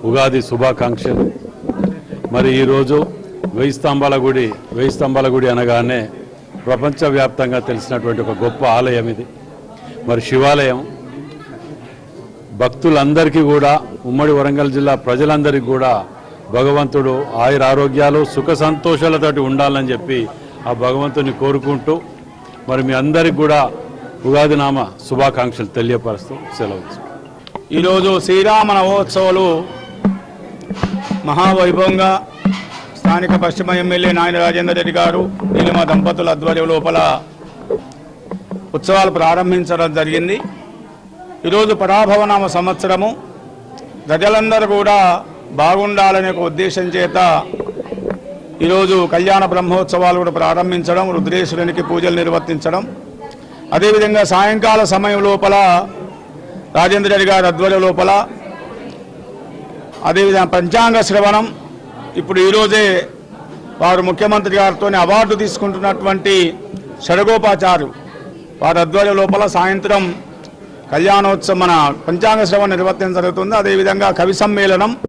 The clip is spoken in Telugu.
ఉగాది శుభాకాంక్షలు. మరి ఈరోజు వెయ్యి స్తంభాల గుడి అనగానే ప్రపంచవ్యాప్తంగా తెలిసినటువంటి ఒక గొప్ప ఆలయం ఇది. మరి శివాలయం భక్తులందరికీ కూడా, ఉమ్మడి వరంగల్ జిల్లా ప్రజలందరికీ కూడా భగవంతుడు ఆయుర ఆరోగ్యాలు సుఖ సంతోషాలతోటి ఉండాలని చెప్పి ఆ భగవంతుని కోరుకుంటూ మరి మీ అందరికి కూడా ఉగాది నామ శుభాకాంక్షలు తెలియపరుస్తూ సెలవు. ఈరోజు శ్రీరామ నవోత్సవాలు మహావైభవంగా స్థానిక పశ్చిమ ఎమ్మెల్యే నాయన రాజేందర్ రెడ్డి గారు నీలిమ దంపతుల ఆధ్వర్యం లోపల ఉత్సవాలు ప్రారంభించడం జరిగింది. ఈరోజు పరాభవనామ సంవత్సరము, ప్రజలందరూ కూడా బాగుండాలనే ఒక ఉద్దేశం చేత ఈరోజు కళ్యాణ బ్రహ్మోత్సవాలు కూడా ప్రారంభించడం, రుద్రేశ్వరునికి పూజలు నిర్వర్తించడం, అదేవిధంగా సాయంకాల సమయం లోపల రాజేంద్ర రెడ్డి గారి ఆధ్వర్యం లోపల అదేవిధంగా పంచాంగ శ్రవణం. ఇప్పుడు ఈరోజే వారు ముఖ్యమంత్రి గారితో అవార్డు తీసుకుంటున్నటువంటి షడగోపాచారు వారి ఆధ్వర్యం లోపల సాయంత్రం కళ్యాణోత్సవం మన పంచాంగ శ్రవణం నిర్వర్తించడం జరుగుతుంది. అదేవిధంగా కవి సమ్మేళనం